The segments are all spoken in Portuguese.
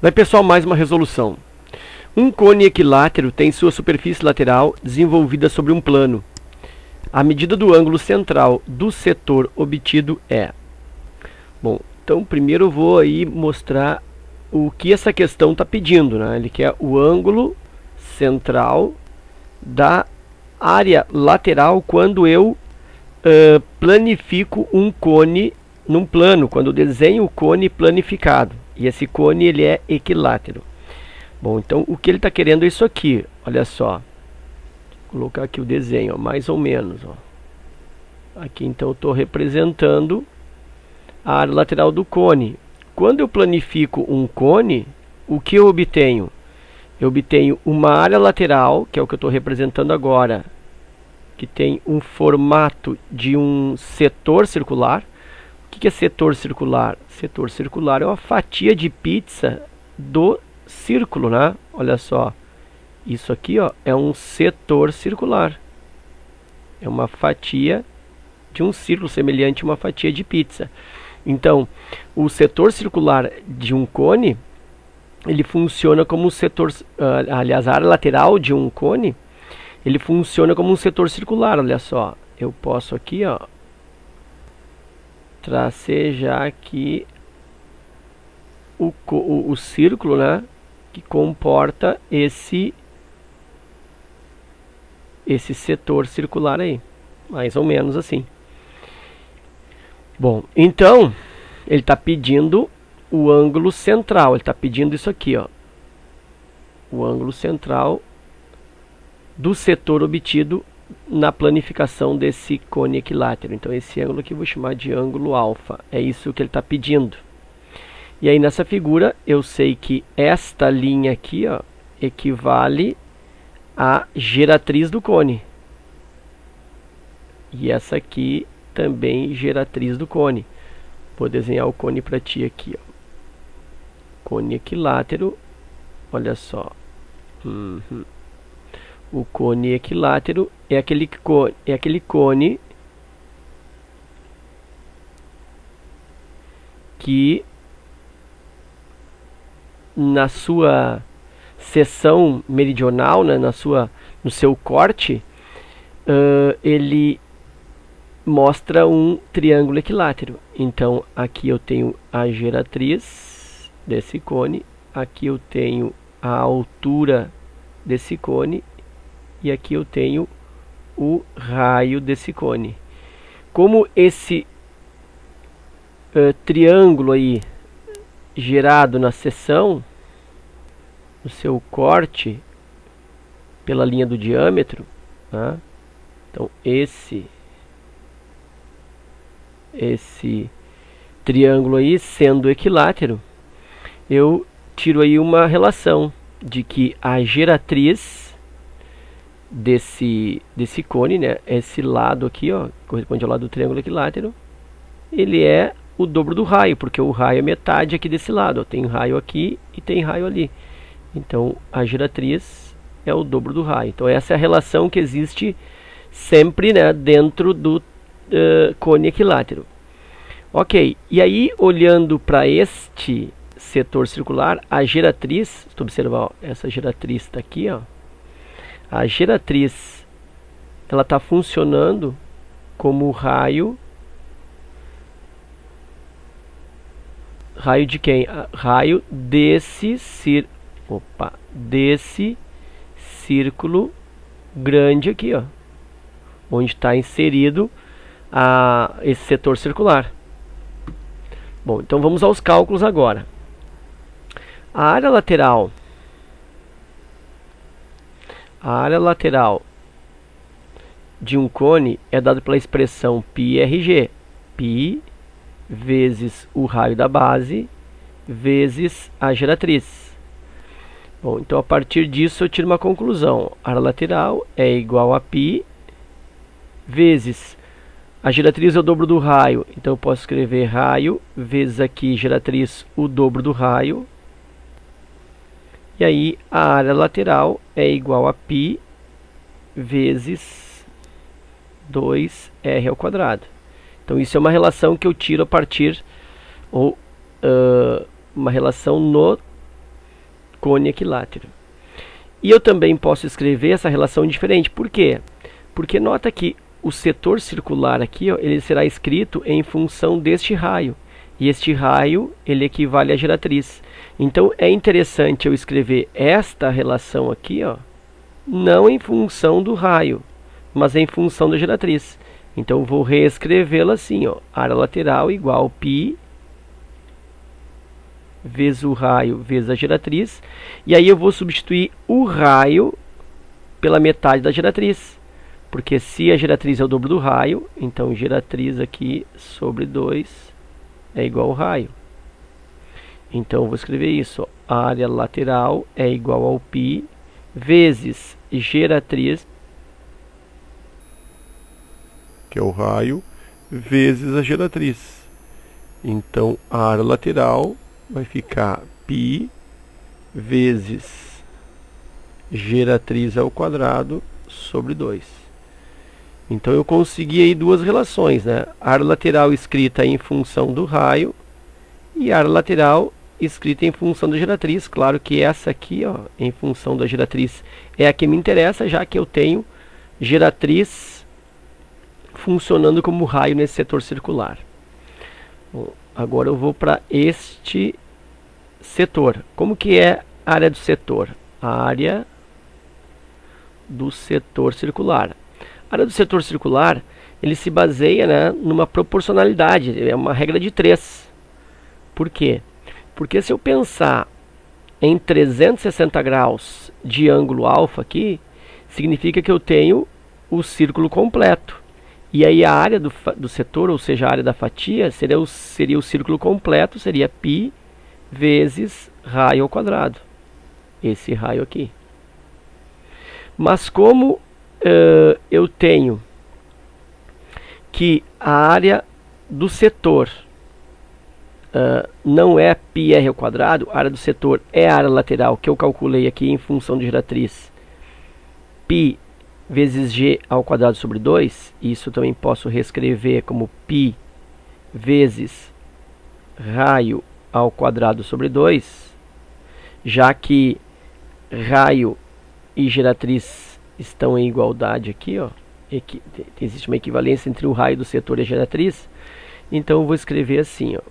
Daí, pessoal, mais uma resolução. Um cone equilátero tem sua superfície lateral desenvolvida sobre um plano. A medida do ângulo central do setor obtido é... Bom, então primeiro eu vou aí mostrar o que essa questão está pedindo, né? Ele quer o ângulo central da área lateral quando eu planifico um cone num plano, quando eu desenho o cone planificado. E esse cone ele é equilátero. Bom, então o que ele está querendo é isso aqui. Olha só. Vou colocar aqui o desenho, ó, mais ou menos. Ó. Aqui então eu estou representando a área lateral do cone. Quando eu planifico um cone, o que eu obtenho? Eu obtenho uma área lateral, que é o que eu estou representando agora, que tem um formato de um setor circular. O que é setor circular? Setor circular é uma fatia de pizza do círculo, né? Olha só. Isso aqui, ó, é um setor circular. É uma fatia de um círculo semelhante a uma fatia de pizza. Então, o setor circular de um cone, ele funciona como um setor... aliás, a área lateral de um cone, ele funciona como um setor circular. Olha só. Eu posso aqui, ó, tracejar aqui o círculo, né, que comporta esse setor circular aí, mais ou menos assim. Bom, então ele está pedindo o ângulo central, ele está pedindo isso aqui, ó, o ângulo central do setor obtido na planificação desse cone equilátero. Então esse ângulo aqui eu vou chamar de ângulo alfa, é isso que ele está pedindo. E aí nessa figura eu sei que esta linha aqui, ó, equivale à geratriz do cone. E essa aqui também geratriz do cone. Vou desenhar o cone para ti aqui, ó. Cone equilátero, olha só. O cone equilátero é aquele cone que na sua seção meridional, né, no seu corte, ele mostra um triângulo equilátero. Então aqui eu tenho a geratriz desse cone, aqui eu tenho a altura desse cone e aqui eu tenho o raio desse cone. Como esse triângulo aí gerado na seção, no seu corte pela linha do diâmetro, tá? Então esse triângulo aí sendo equilátero, eu tiro aí uma relação de que a geratriz desse cone, né, esse lado aqui, ó, corresponde ao lado do triângulo equilátero, ele é o dobro do raio, porque o raio é metade aqui desse lado, ó, tem raio aqui e tem raio ali. Então a geratriz é o dobro do raio. Então essa é a relação que existe sempre, né, dentro do cone equilátero. Ok, e aí olhando para este setor circular, a geratriz, se tu observar, ó, essa geratriz está aqui, ó, a geratriz ela está funcionando como raio de quem? Raio desse círculo grande aqui, ó, onde está inserido esse setor circular. Bom, então vamos aos cálculos agora. A área lateral de um cone é dada pela expressão πRG, π vezes o raio da base vezes a geratriz. Bom, então a partir disso eu tiro uma conclusão. A área lateral é igual a π vezes a geratriz é o dobro do raio, então eu posso escrever raio vezes aqui geratriz o dobro do raio. E aí a área lateral é igual a π vezes 2r ao quadrado. Então isso é uma relação que eu tiro a partir, ou uma relação no cone equilátero. E eu também posso escrever essa relação diferente. Por quê? Porque nota que o setor circular aqui, ó, ele será escrito em função deste raio. E este raio, ele equivale à geratriz. Então, é interessante eu escrever esta relação aqui, ó, não em função do raio, mas em função da geratriz. Então, eu vou reescrevê-la assim, ó, área lateral igual π vezes o raio vezes a geratriz. E aí eu vou substituir o raio pela metade da geratriz. Porque se a geratriz é o dobro do raio, então geratriz aqui sobre 2 é igual ao raio. Então eu vou escrever isso, ó, área lateral é igual ao π vezes geratriz, que é o raio, vezes a geratriz. Então a área lateral vai ficar π vezes geratriz ao quadrado sobre 2. Então eu consegui aí duas relações, né? Área lateral escrita em função do raio e área lateral escrita em função da geratriz. Claro que essa aqui, ó, em função da geratriz, é a que me interessa, já que eu tenho geratriz funcionando como raio nesse setor circular. Bom, agora eu vou para este setor. Como que é a área do setor? A área do setor circular. A área do setor circular, ele se baseia, né, numa proporcionalidade, é uma regra de 3. Por quê? Porque se eu pensar em 360 graus de ângulo alfa aqui, significa que eu tenho o círculo completo. E aí a área do setor, ou seja, a área da fatia, seria o círculo completo, seria π vezes raio ao quadrado. Esse raio aqui. Mas como eu tenho que a área do setor não é πr ao quadrado, a área do setor é a área lateral, que eu calculei aqui em função de geratriz, π vezes g ao quadrado sobre 2, isso também posso reescrever como π vezes raio ao quadrado sobre 2, já que raio e geratriz estão em igualdade aqui, ó. Existe uma equivalência entre o raio do setor e a geratriz. Então eu vou escrever assim, ó.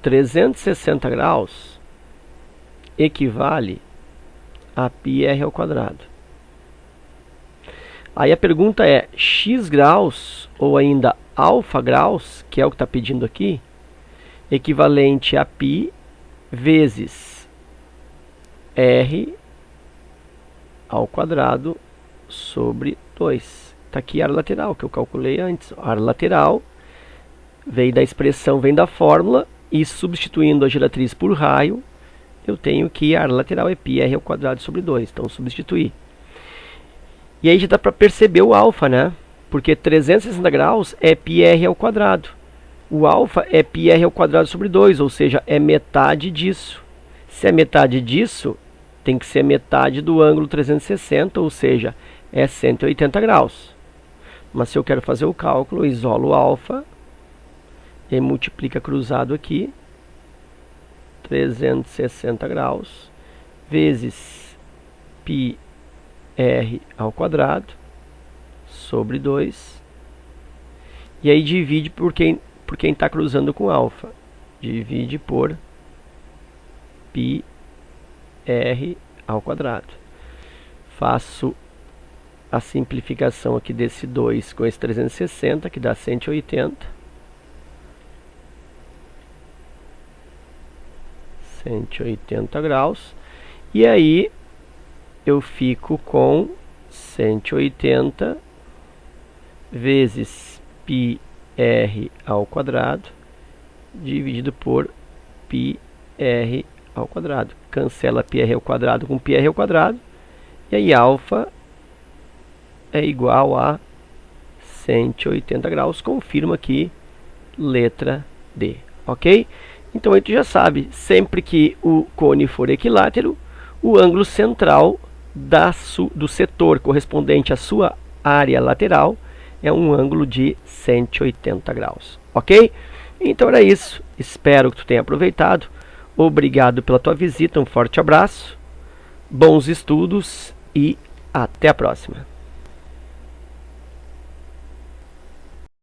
360 graus equivale a πr ao quadrado. Aí a pergunta é, x graus, ou ainda alfa graus, que é o que está pedindo aqui, equivalente a π vezes r ao quadrado sobre 2. Está aqui a área lateral, que eu calculei antes. A área lateral vem da expressão, vem da fórmula, e substituindo a geratriz por raio, eu tenho que a área lateral é πr ao quadrado sobre 2. Então, substituir. E aí já dá para perceber o alfa, né? Porque 360 graus é πr ao quadrado. O alfa é πr ao quadrado sobre 2, ou seja, é metade disso. Se é metade disso, tem que ser metade do ângulo 360, ou seja, é 180 graus. Mas se eu quero fazer o cálculo, eu isolo o alfa e multiplica cruzado aqui, 360 graus, vezes πr ao quadrado, sobre 2. E aí divide por quem está cruzando com alfa. Divide por πr ao quadrado. Faço a simplificação aqui desse 2 com esse 360, que dá 180. 180 graus. E aí eu fico com 180 vezes πr ao quadrado dividido por πr ao quadrado. Cancela πr ao quadrado com πr ao quadrado. E aí alfa é igual a 180 graus. Confirma aqui, letra D. Ok? Então aí tu já sabe, sempre que o cone for equilátero, o ângulo central do setor correspondente à sua área lateral é um ângulo de 180 graus. Ok? Então era isso. Espero que tu tenha aproveitado. Obrigado pela tua visita. Um forte abraço. Bons estudos e até a próxima.